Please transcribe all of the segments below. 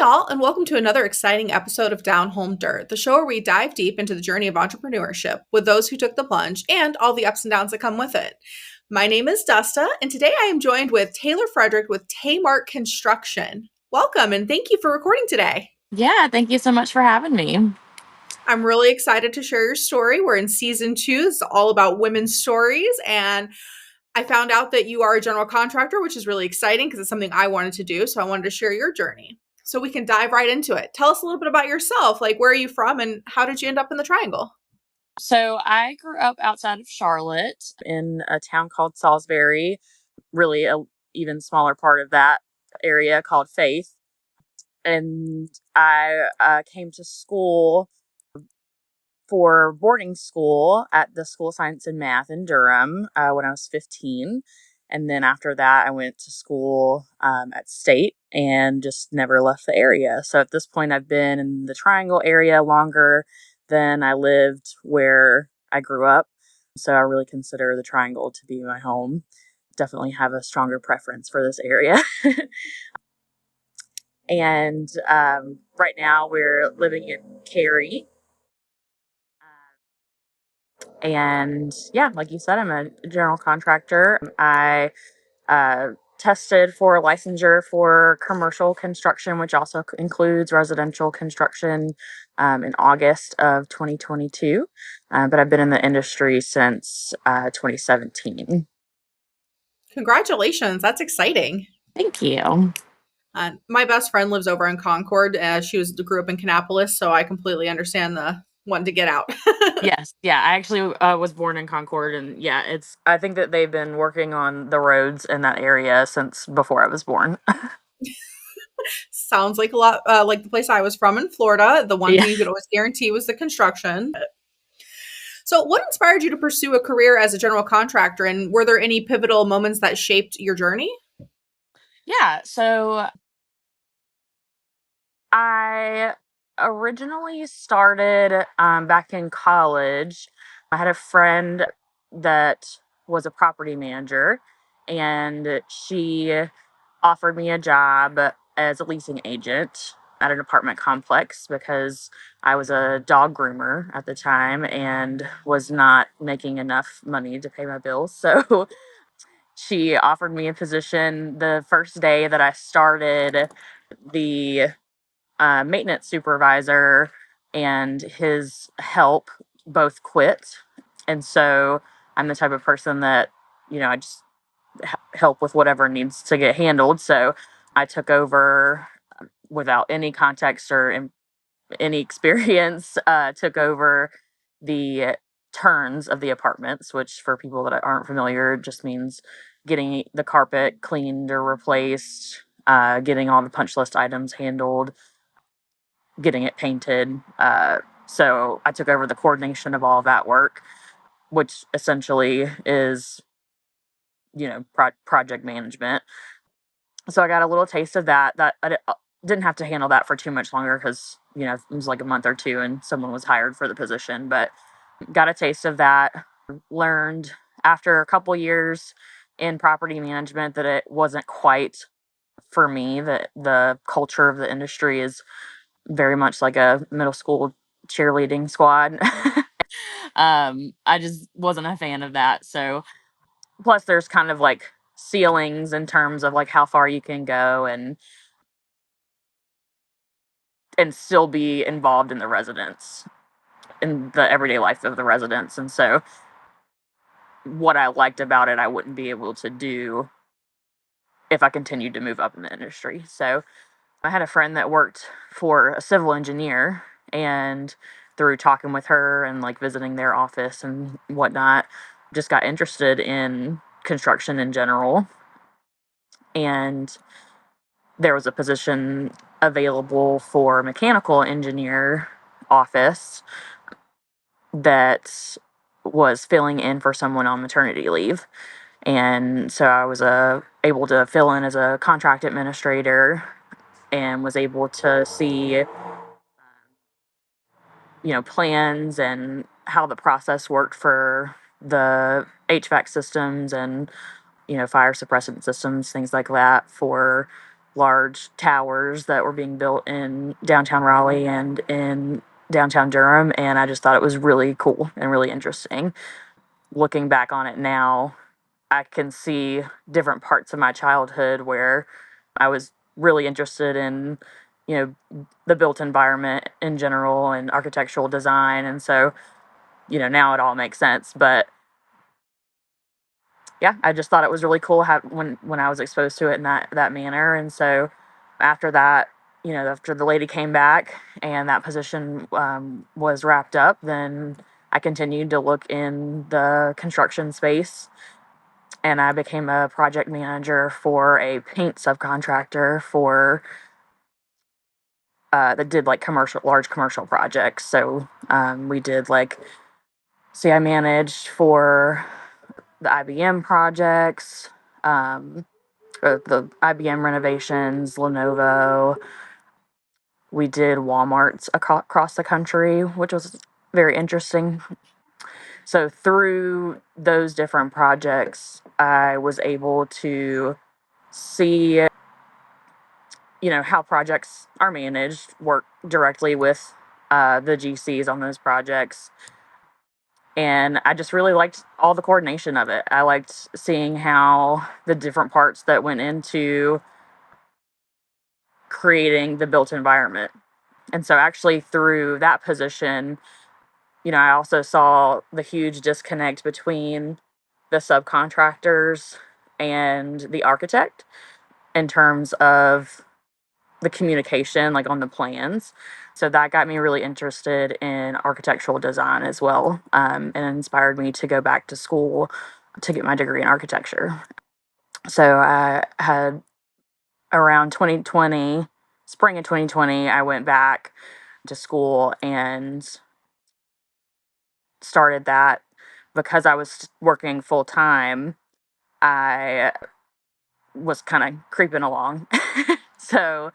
y'all, and welcome to another exciting episode of Down Home Dirt, the show where we dive deep into the journey of entrepreneurship with those who took the plunge and all the ups and downs that come with it. My name is Dusta, and today I am joined with Taylor Frederick with Taymark Construction. Welcome, and thank you for recording today. Yeah, thank you so much for having me. I'm really excited to share your story. We're in season 2. It's all about women's stories, and I found out that you are a general contractor, which is really exciting because it's something I wanted to do. So I wanted to share your journey. So we can dive right into it. Tell us a little bit about yourself. Like, where are you from and how did you end up in the triangle? So I grew up outside of Charlotte in a town called Salisbury, really a even smaller part of that area called Faith. And I came to school for boarding school at the School of Science and Math in Durham when I was 15. And then after that, I went to school at State and just never left the area. So at this point, I've been in the Triangle area longer than I lived where I grew up. So I really consider the Triangle to be my home. Definitely have a stronger preference for this area. And right now, we're living in Cary. And yeah, like you said, I'm a general contractor. I tested for licensure for commercial construction, which also includes residential construction, in August of 2022. But I've been in the industry since 2017. Congratulations. That's exciting. Thank you. My best friend lives over in Concord. Grew up in Kannapolis, so I completely understand the wanting to get out. Yes, yeah. I actually was born in Concord, and yeah, it's. I think that they've been working on the roads in that area since before I was born. Sounds like a lot like the place I was from in Florida. The one Yeah. thing you could always guarantee was the construction. So, what inspired you to pursue a career as a general contractor? And were there any pivotal moments that shaped your journey? Yeah. So I originally started back in college. I had a friend that was a property manager, and she offered me a job as a leasing agent at an apartment complex because I was a dog groomer at the time and was not making enough money to pay my bills. So she offered me a position the first day that I started. The maintenance supervisor and his help both quit. And so I'm the type of person that, I just help with whatever needs to get handled. So I took over without any context or any experience, took over the turns of the apartments, which for people that aren't familiar just means getting the carpet cleaned or replaced, getting all the punch list items handled, getting it painted. So I took over the coordination of all of that work, which essentially is, project management. So I got a little taste of that. That didn't have to handle that for too much longer because, it was like a month or two and someone was hired for the position, but got a taste of that. Learned after a couple years in property management that it wasn't quite for me, that the culture of the industry is very much like a middle school cheerleading squad. I just wasn't a fan of that. So, plus, there's kind of like ceilings in terms of like how far you can go and still be involved in the residents, in the everyday life of the residents. And so, what I liked about it, I wouldn't be able to do if I continued to move up in the industry. So, I had a friend that worked for a civil engineer, and through talking with her and like visiting their office and whatnot, just got interested in construction in general. And there was a position available for mechanical engineer office that was filling in for someone on maternity leave. And so I was able to fill in as a contract administrator and was able to see, plans and how the process worked for the HVAC systems and, fire suppressant systems, things like that for large towers that were being built in downtown Raleigh and in downtown Durham. And I just thought it was really cool and really interesting. Looking back on it now, I can see different parts of my childhood where I was really interested in, the built environment in general and architectural design. And so, now it all makes sense. But yeah, I just thought it was really cool when I was exposed to it in that manner. And so after that, after the lady came back and that position was wrapped up, then I continued to look in the construction space, and I became a project manager for a paint subcontractor for that did like large commercial projects. So we did like, see, I managed for the IBM projects, the IBM renovations, Lenovo. We did Walmarts across the country, which was very interesting. So through those different projects, I was able to see, how projects are managed, work directly with the GCs on those projects. And I just really liked all the coordination of it. I liked seeing how the different parts that went into creating the built environment. And so, actually, through that position, I also saw the huge disconnect between the subcontractors and the architect in terms of the communication, like on the plans. So that got me really interested in architectural design as well, and inspired me to go back to school to get my degree in architecture. So I had around 2020, spring of 2020, I went back to school and started that because I was working full time. I was kind of creeping along. So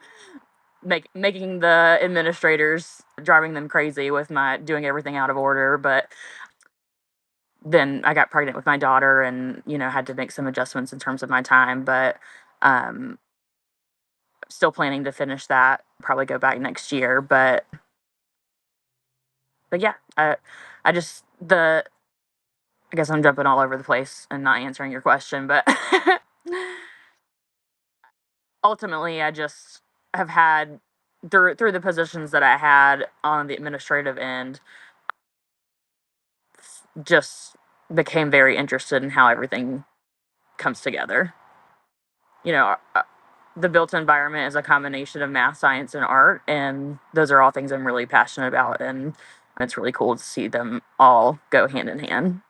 making the administrators, driving them crazy with my doing everything out of order. But then I got pregnant with my daughter, and had to make some adjustments in terms of my time. But um, still planning to finish that. Probably go back next year. But yeah, I just the I guess I'm jumping all over the place and not answering your question, but ultimately, I just have had through the positions that I had on the administrative end, just became very interested in how everything comes together. You know, the built environment is a combination of math, science, and art, and those are all things I'm really passionate about, and it's really cool to see them all go hand in hand.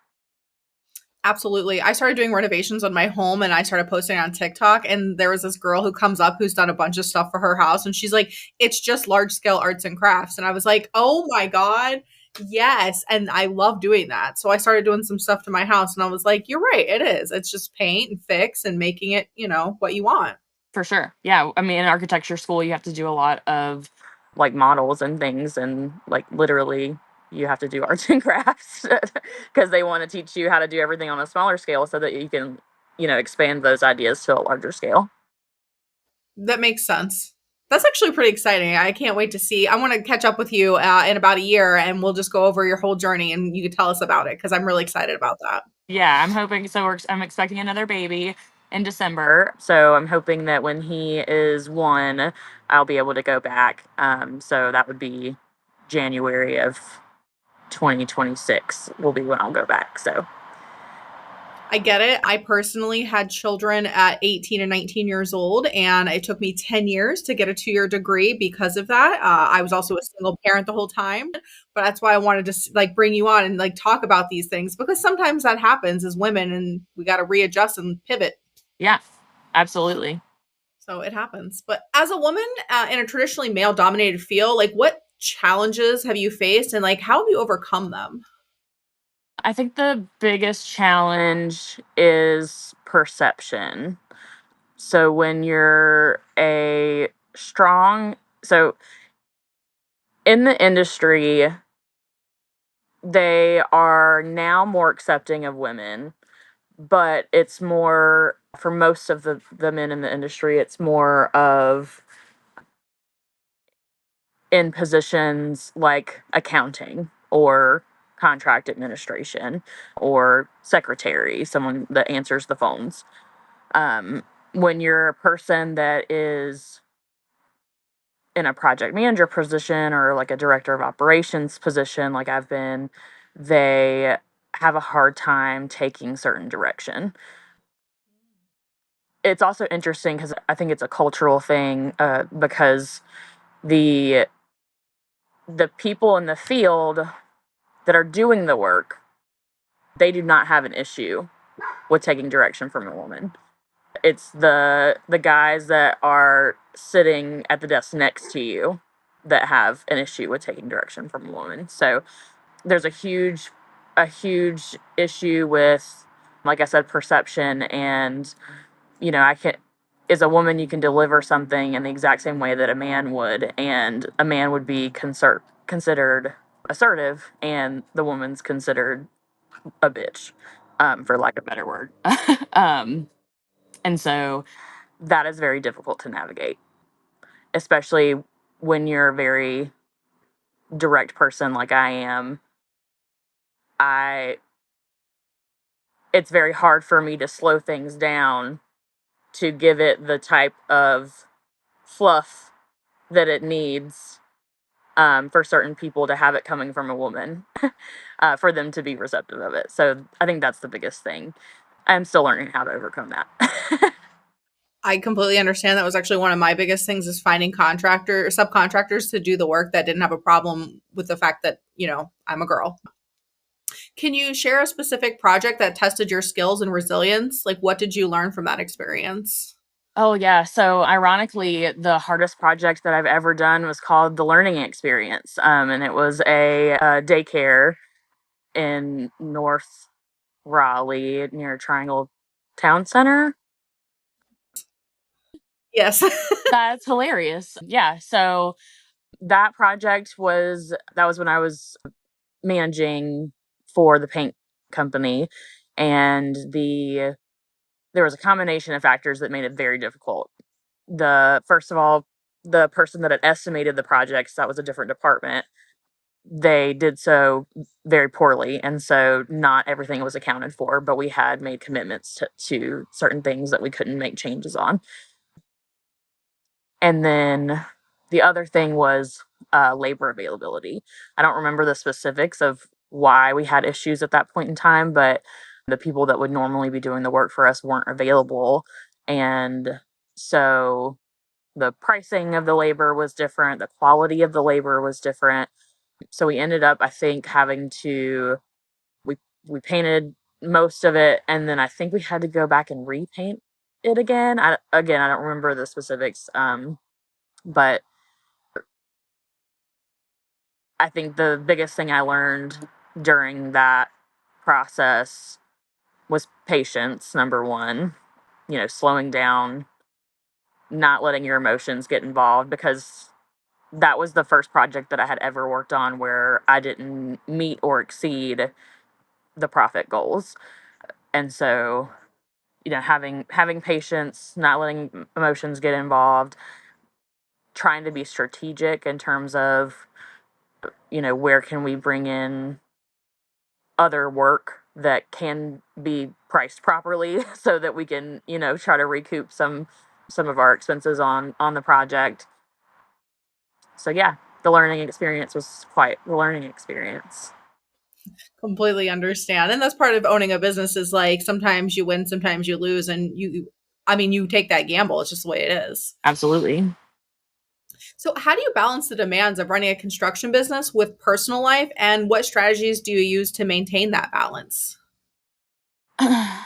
Absolutely. I started doing renovations on my home and I started posting on TikTok. And there was this girl who comes up who's done a bunch of stuff for her house. And she's like, it's just large scale arts and crafts. And I was like, oh my God, yes. And I love doing that. So I started doing some stuff to my house and I was like, you're right. It is. It's just paint and fix and making it, what you want. For sure. Yeah. I mean, in architecture school, you have to do a lot of like models and things, and like literally, you have to do arts and crafts because they want to teach you how to do everything on a smaller scale so that you can, expand those ideas to a larger scale. That makes sense. That's actually pretty exciting. I can't wait to see. I want to catch up with you in about a year and we'll just go over your whole journey and you can tell us about it because I'm really excited about that. Yeah, I'm hoping so. I'm expecting another baby in December, so I'm hoping that when he is 1, I'll be able to go back. So that would be January of 2026 will be when I'll go back. So I get it. I personally had children at 18 and 19 years old, and it took me 10 years to get a 2-year degree because of that. I was also a single parent the whole time, but that's why I wanted to like bring you on and like talk about these things because sometimes that happens as women, and we got to readjust and pivot. yeah, absolutely. So it happens. But as a woman in a traditionally male dominated field, like what challenges have you faced, and like how have you overcome them? I think the biggest challenge is perception. So when you're a strong, so in the industry, they are now more accepting of women, but it's more For most of the men in the industry, it's more of in positions like accounting or contract administration or secretary, someone that answers the phones. Um, when you're a person that is in a project manager position or like a director of operations position, like I've been, they have a hard time taking certain direction. It's also interesting because I think it's a cultural thing, because the the people in the field that are doing the work, they do not have an issue with taking direction from a woman. It's the guys that are sitting at the desk next to you that have an issue with taking direction from a woman. So there's a huge issue with, like I said, perception. And I can, as a woman, you can deliver something in the exact same way that a man would, and a man would be considered assertive, and the woman's considered a bitch, for lack of a better word. um, and so that is very difficult to navigate, especially when you're a very direct person like I am. I It's very hard for me to slow things down to give it the type of fluff that it needs, for certain people to have it coming from a woman, for them to be receptive of it. So I think that's the biggest thing. I'm still learning how to overcome that. I completely understand. That was actually one of my biggest things is finding subcontractors to do the work that didn't have a problem with the fact that, I'm a girl. Can you share a specific project that tested your skills and resilience? Like, what did you learn from that experience? Oh, yeah. So, ironically, the hardest project that I've ever done was called the Learning Experience. And it was a daycare in North Raleigh near Triangle Town Center. Yes. That's hilarious. Yeah. So, that was when I was managing for the paint company. And there was a combination of factors that made it very difficult. The First of all, the person that had estimated the projects, that was a different department, they did so very poorly, and so not everything was accounted for, but we had made commitments to certain things that we couldn't make changes on. And then the other thing was, labor availability. I don't remember the specifics of why we had issues at that point in time, but the people that would normally be doing the work for us weren't available. And so the pricing of the labor was different, the quality of the labor was different. So we ended up, I think, having to we we painted most of it, and then I think we had to go back and repaint it again. I don't remember the specifics, but I think the biggest thing I learned during that process was patience, number one. Slowing down, not letting your emotions get involved, because that was the first project that I had ever worked on where I didn't meet or exceed the profit goals. And so, having patience, not letting emotions get involved, trying to be strategic in terms of, where can we bring in other work that can be priced properly so that we can, try to recoup some of our expenses on the project. So yeah, the learning experience was quite the learning experience. Completely understand. And that's part of owning a business is like sometimes you win, sometimes you lose, and you take that gamble. It's just the way it is. Absolutely. So, how do you balance the demands of running a construction business with personal life, and what strategies do you use to maintain that balance? I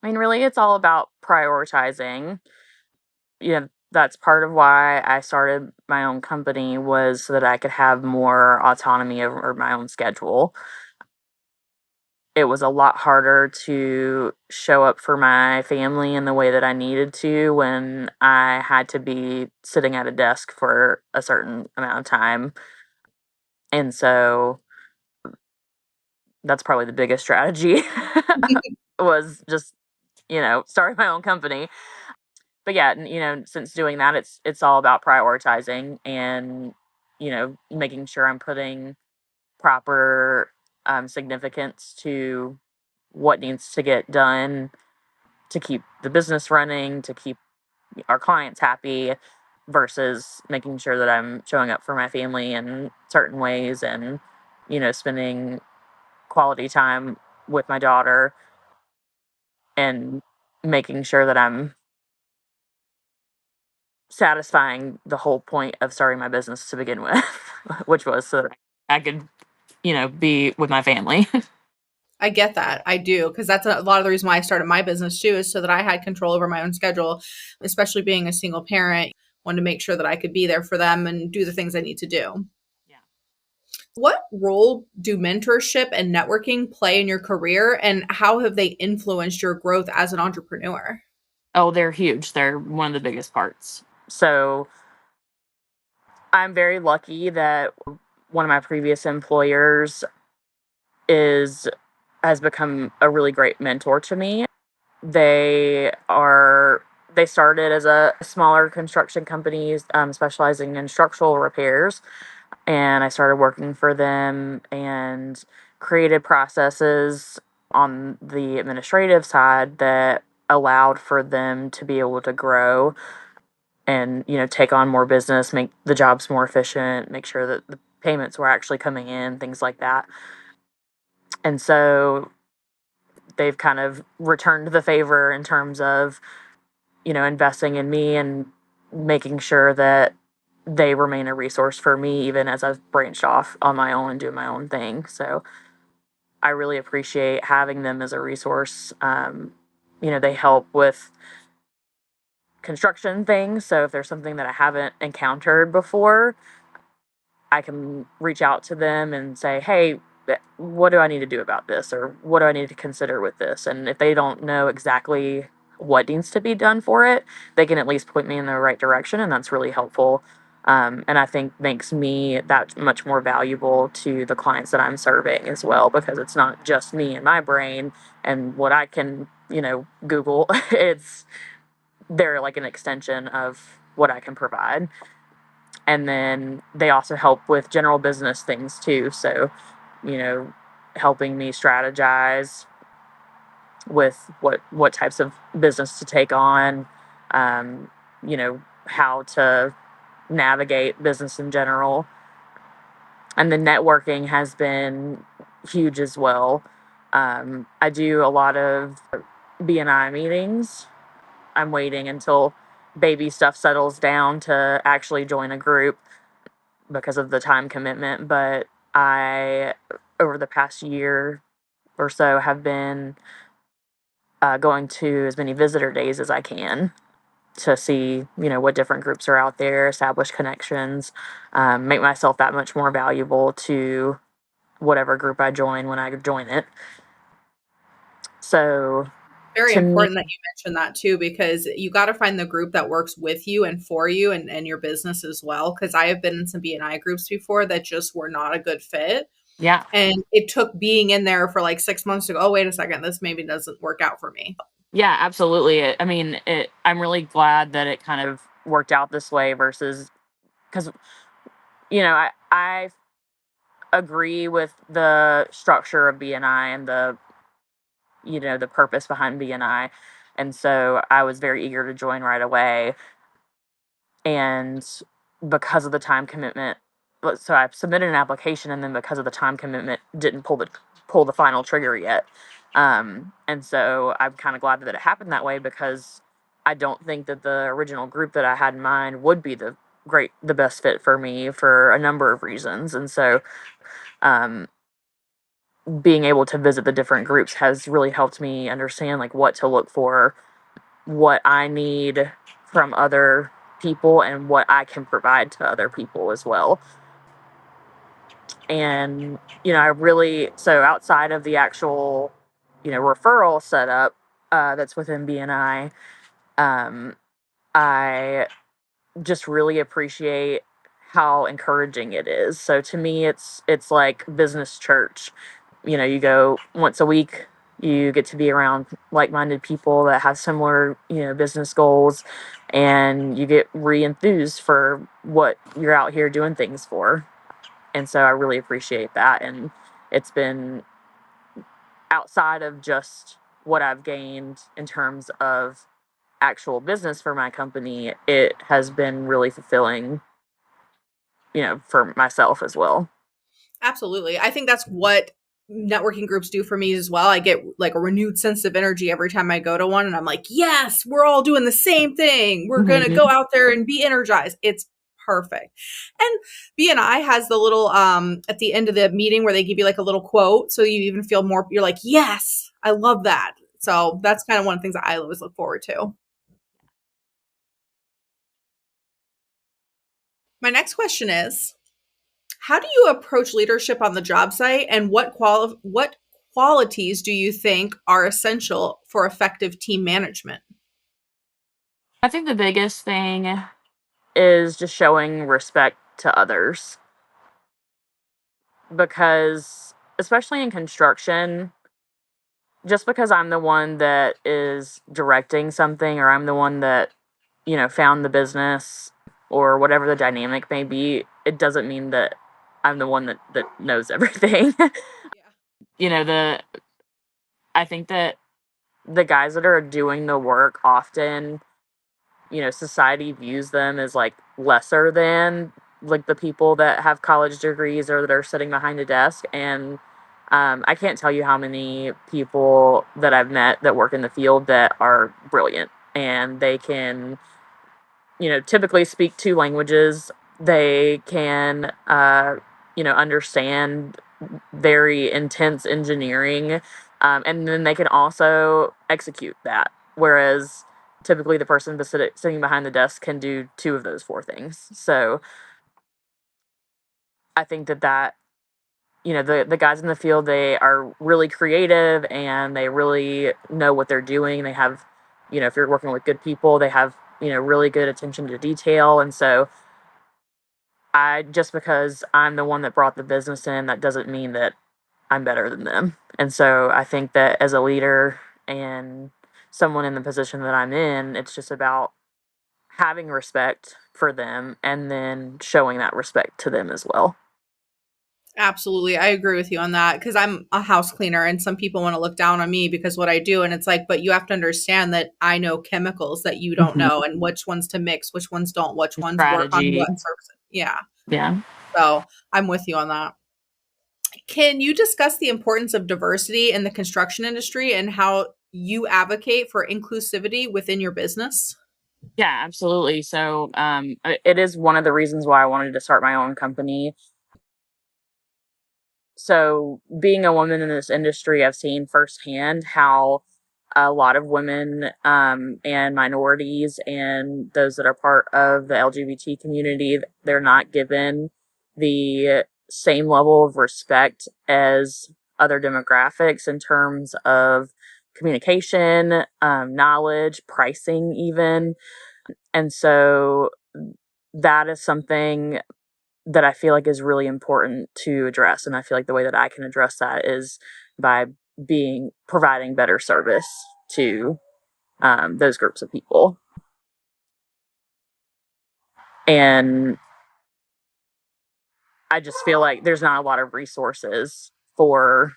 mean, really, it's all about prioritizing. That's part of why I started my own company, was so that I could have more autonomy over my own schedule. It was a lot harder to show up for my family in the way that I needed to when I had to be sitting at a desk for a certain amount of time. And so that's probably the biggest strategy, was just starting my own company. But yeah, since doing that, it's all about prioritizing and making sure I'm putting proper significance to what needs to get done to keep the business running, to keep our clients happy, versus making sure that I'm showing up for my family in certain ways and spending quality time with my daughter and making sure that I'm satisfying the whole point of starting my business to begin with, which was so that I could, be with my family. I get that. I do, because that's a lot of the reason why I started my business too, is so that I had control over my own schedule, especially being a single parent. Wanted to make sure that I could be there for them and do the things I need to do. Yeah. What role do mentorship and networking play in your career, and how have they influenced your growth as an entrepreneur? Oh, they're huge. They're one of the biggest parts. So I'm very lucky that one of my previous employers is has become a really great mentor to me. They are they started as a smaller construction company, specializing in structural repairs, and I started working for them and created processes on the administrative side that allowed for them to be able to grow and take on more business, make the jobs more efficient, make sure that the payments were actually coming in, things like that. And so they've kind of returned the favor in terms of investing in me and making sure that they remain a resource for me even as I've branched off on my own and doing my own thing. So I really appreciate having them as a resource. They help with construction things. So if there's something that I haven't encountered before, I can reach out to them and say, hey, what do I need to do about this? Or what do I need to consider with this? And if they don't know exactly what needs to be done for it, they can at least point me in the right direction. And that's really helpful. And I think makes me that much more valuable to the clients that I'm serving as well, because it's not just me and my brain and what I can, Google. It's they're like an extension of what I can provide. And then they also help with general business things too. So, you know, helping me strategize with what types of business to take on, how to navigate business in general. And the networking has been huge as well. I do a lot of BNI meetings. I'm waiting until baby stuff settles down to actually join a group because of the time commitment. But I, over the past year or so, have been going to as many visitor days as I can to see, what different groups are out there, establish connections, make myself that much more valuable to whatever group I join when I join it. So Very to me, important that you mentioned that too, because you got to find the group that works with you and for you and your business as well. Because I have been in some BNI groups before that just were not a good fit. yeah, And it took being in there for like 6 months to go, oh, wait a second, this maybe doesn't work out for me. yeah, absolutely. I mean, I'm really glad that it kind of worked out this way versus because, I agree with the structure of BNI and the purpose behind BNI. And so I was very eager to join right away. And because of the time commitment, so I submitted an application, and then because of the time commitment, didn't pull the final trigger yet. And so I'm kind of glad that it happened that way, because I don't think that the original group that I had in mind would be the best fit for me for a number of reasons. And so um, being able to visit the different groups has really helped me understand like what to look for, what I need from other people, and what I can provide to other people as well. And, I really, so outside of the actual, referral setup that's within BNI, I just really appreciate how encouraging it is. So to me, it's like business church. You go once a week, You get to be around like-minded people that have similar, business goals, and you get re-enthused for what you're out here doing things for. And so I really appreciate that. And it's been outside of just what I've gained in terms of actual business for my company, it has been really fulfilling, for myself as well. Absolutely. I think that's what networking groups do for me as well. I get like a renewed sense of energy every time I go to one, and I'm like, yes, we're all doing the same thing. We're going to go Mhm. out there and be energized. It's perfect. And BNI has the little at the end of the meeting where they give you like a little quote, so you even feel more, you're like, yes, I love that. So that's kind of one of the things that I always look forward to. My next question is, how do you approach leadership on the job site, and what qualities do you think are essential for effective team management? I think the biggest thing is just showing respect to others, because especially in construction, just because I'm the one that is directing something, or I'm the one that, found the business, or whatever the dynamic may be, it doesn't mean that I'm the one that knows everything. Yeah. The I think that the guys that are doing the work often, society views them as like lesser than like the people that have college degrees or that are sitting behind a desk. And I can't tell you how many people that I've met that work in the field that are brilliant, and they can, typically speak two languages. They can, understand very intense engineering, and then they can also execute that. Whereas typically the person sitting behind the desk can do two of those four things. So I think that the guys in the field, they are really creative and they really know what they're doing. They have, if you're working with good people, they have, really good attention to detail. And so just because I'm the one that brought the business in, that doesn't mean that I'm better than them. And so I think that as a leader and someone in the position that I'm in, it's just about having respect for them and then showing that respect to them as well. Absolutely. I agree with you on that because I'm a house cleaner and some people want to look down on me because what I do. And it's like, but you have to understand that I know chemicals that you don't Mhm. know, and which ones to mix, which ones don't, which ones work on Strategy. what surface. Yeah. Yeah. So I'm with you on that. Can you discuss the importance of diversity in the construction industry and how you advocate for inclusivity within your business? Yeah, absolutely. So it is one of the reasons why I wanted to start my own company. So, being a woman in this industry, I've seen firsthand how a lot of women, and minorities and those that are part of the LGBT community, they're not given the same level of respect as other demographics in terms of communication, knowledge, pricing, even. And so that is something that I feel like is really important to address. And I feel like the way that I can address that is by providing better service to, those groups of people. And I just feel like there's not a lot of resources for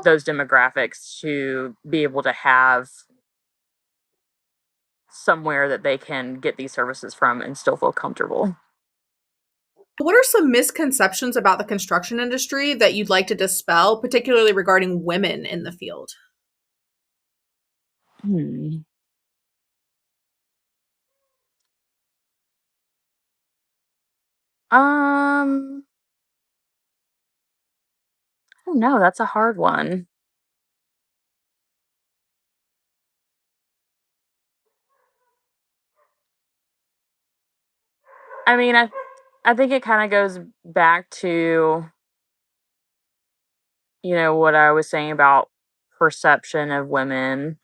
those demographics to be able to have somewhere that they can get these services from and still feel comfortable. What are some misconceptions about the construction industry that you'd like to dispel, particularly regarding women in the field? Hmm. Um, I don't know. That's a hard one. I mean, I think it kind of goes back to, what I was saying about perception of women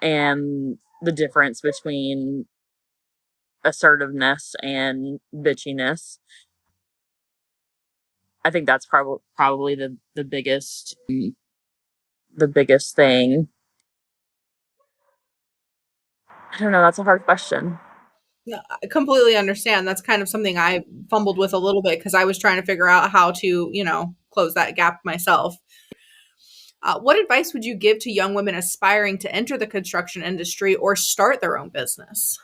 and the difference between assertiveness and bitchiness. I think that's probably the biggest thing. I don't know. That's a hard question. Yeah, I completely understand. That's kind of something I fumbled with a little bit because I was trying to figure out how to, close that gap myself. What advice would you give to young women aspiring to enter the construction industry or start their own business?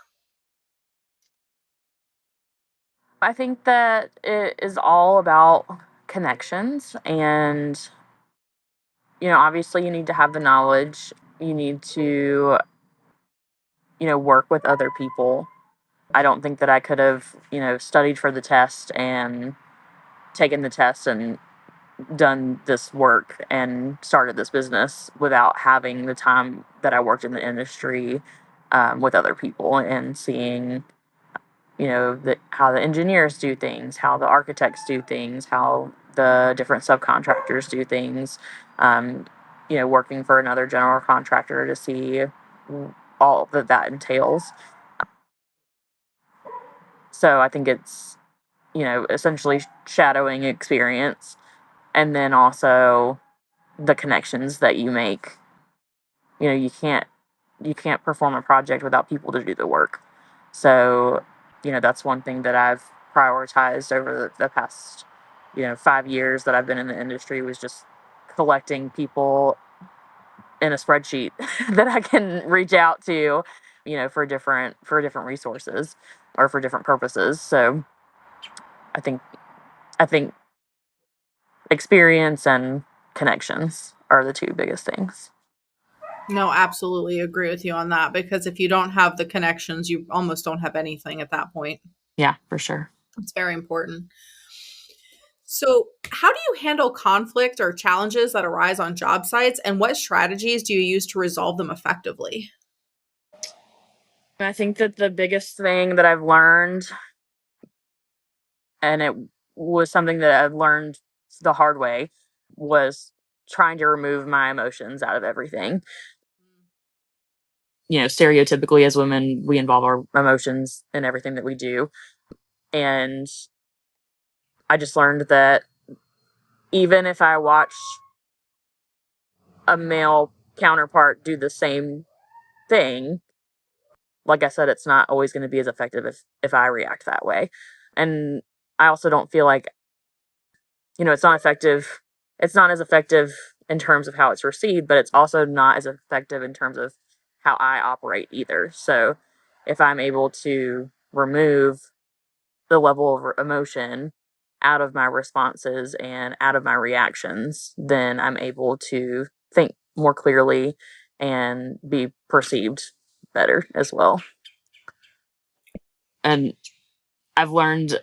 I think that it is all about connections, and obviously you need to have the knowledge. You need to work with other people. I don't think that I could have studied for the test and taken the test and done this work and started this business without having the time that I worked in the industry, with other people and seeing how the engineers do things, how the architects do things, how the different subcontractors do things. um, Working for another general contractor to see all that entails. So I think it's essentially shadowing experience, and then also the connections that you make. You can't perform a project without people to do the work. So that's one thing that I've prioritized over the past 5 years that I've been in the industry, was just collecting people in a spreadsheet that I can reach out to, for different resources or for different purposes. So I think I think experience and connections are the two biggest things. No, absolutely agree with you on that because if you don't have the connections, you almost don't have anything at that point. Yeah, for sure. It's very important. So, how do you handle conflict or challenges that arise on job sites, and what strategies do you use to resolve them effectively? I think that the biggest thing that I've learned, and it was something that I've learned the hard way, was trying to remove my emotions out of everything. Stereotypically, as women, we involve our emotions in everything that we do. And I just learned that even if I watch a male counterpart do the same thing, like I said, it's not always going to be as effective if I react that way. And I also don't feel like, it's not effective. It's not as effective in terms of how it's received, but it's also not as effective in terms of how I operate either. So if I'm able to remove the level of emotion out of my responses and out of my reactions, then I'm able to think more clearly and be perceived better as well. And I've learned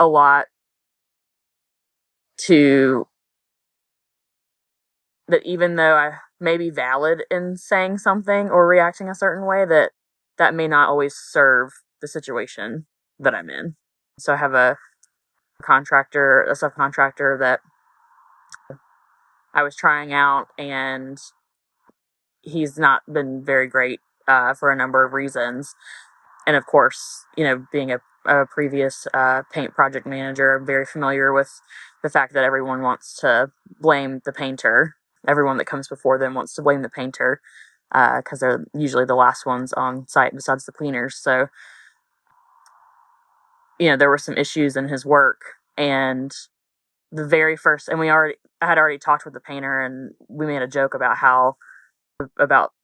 a lot to that even though I may be valid in saying something or reacting a certain way, that may not always serve the situation that I'm in. So I have a subcontractor that I was trying out, and he's not been very great, for a number of reasons. And of course, being a previous paint project manager, I'm very familiar with the fact that everyone wants to blame the painter. Everyone that comes before them wants to blame the painter, because they're usually the last ones on site besides the cleaners. So, there were some issues in his work, and the very first, and I had already talked with the painter, and we made a joke about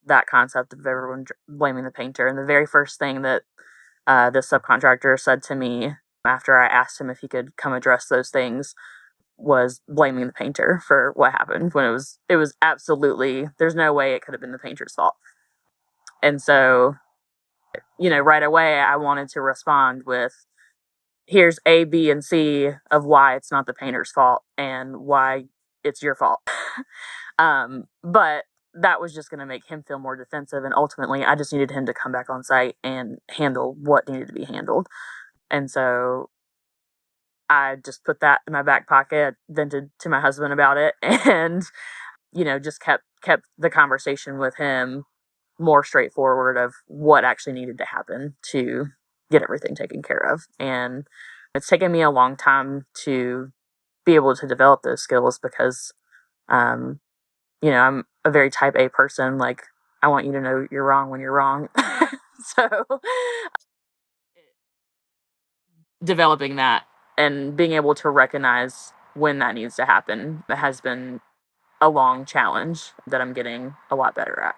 that concept of everyone blaming the painter. And the very first thing that this subcontractor said to me after I asked him if he could come address those things was blaming the painter for what happened, when it was absolutely, there's no way it could have been the painter's fault. And so, right away I wanted to respond with, here's A, B, and C of why it's not the painter's fault and why it's your fault. But that was just going to make him feel more defensive. And ultimately, I just needed him to come back on site and handle what needed to be handled. And so I just put that in my back pocket, vented to my husband about it, and just kept the conversation with him more straightforward of what actually needed to happen to get everything taken care of. And It's taken me a long time to be able to develop those skills because, um, I'm a very type A person. Like, I want you to know you're wrong when you're wrong. So, developing that and being able to recognize when that needs to happen has been a long challenge that I'm getting a lot better at.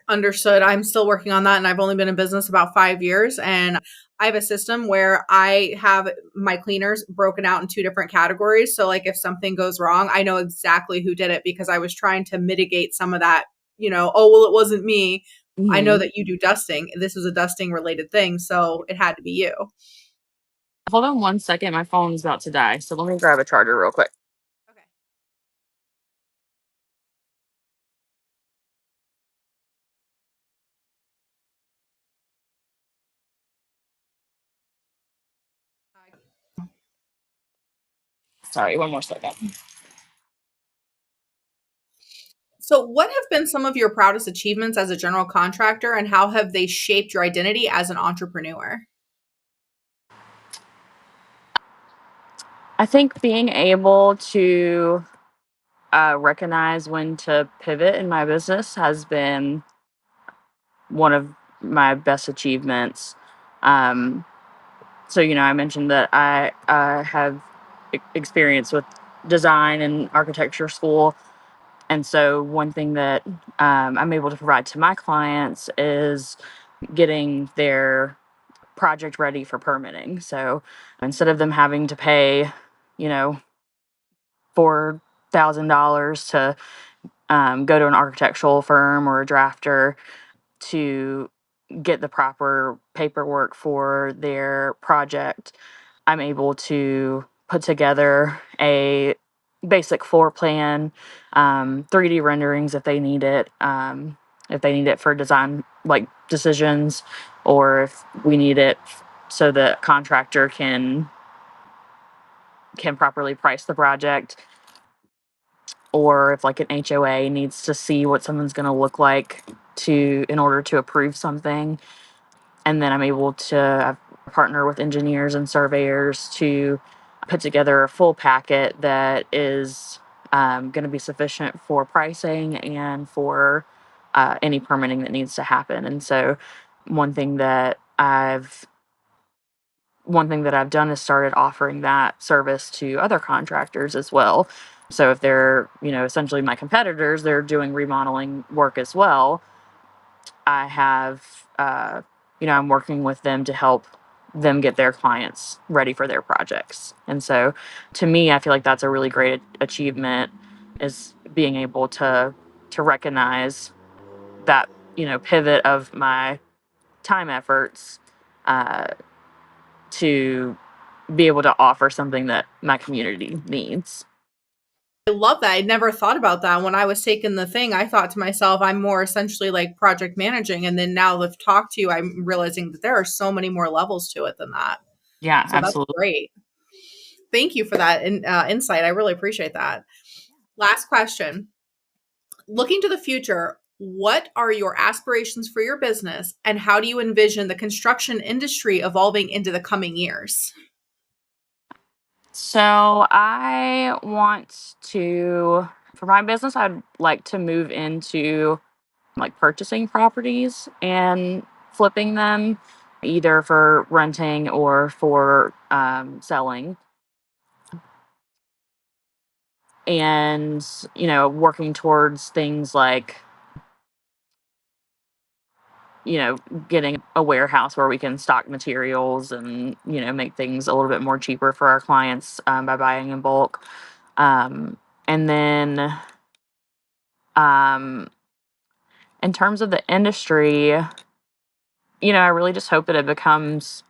Understood. I'm still working on that, and I've only been in business about 5 years. And I have a system where I have my cleaners broken out in two different categories. So, like, if something goes wrong, I know exactly who did it because I was trying to mitigate some of that, oh, well, it wasn't me. I know Hmm. that you do dusting. This was a dusting related thing. So, it had to be you. Hold on one second. My phone's about to die. So let me grab a charger real quick. Okay. Sorry, one more second. So, what have been some of your proudest achievements as a general contractor, and how have they shaped your identity as an entrepreneur? I think being able to recognize when to pivot in my business has been one of my best achievements. Um, so, I mentioned that I have experience with design and architecture school. And so, one thing that I'm able to provide to my clients is getting their project ready for permitting. So, instead of them having to pay, you know, $4,000 to go to an architectural firm or a drafter to get the proper paperwork for their project, I'm able to put together a basic floor plan, 3D renderings if they need it for design like decisions, or if we need it so the contractor can properly price the project, or if like an HOA needs to see what someone's going to look like to in order to approve something. And then I'm able to partner with engineers and surveyors to put together a full packet that is going to be sufficient for pricing and for any permitting that needs to happen. And so, one thing that I've one thing that I've done is started offering that service to other contractors as well. So if they're, essentially my competitors, they're doing remodeling work as well. I have, I'm working with them to help them get their clients ready for their projects. And so, to me, I feel like that's a really great achievement, is being able to recognize that, pivot of my time efforts, uh, to be able to offer something that my community needs. I love that. I never thought about that. When I was taking the thing, I thought to myself, I'm more essentially like project managing. And then now that I've talked to you, I'm realizing that there are so many more levels to it than that. Yeah, So that's absolutely. great. Thank you for that insight. I really appreciate that. Last question. Looking to the future, what are your aspirations for your business, and how do you envision the construction industry evolving into the coming years? So I want to, for my business, I'd like to move into like purchasing properties and flipping them, either for renting or for selling. And, working towards things like, you know, getting a warehouse where we can stock materials and, make things a little bit more cheaper for our clients by buying in bulk. Um, and then um, in terms of the industry, I really just hope that it becomes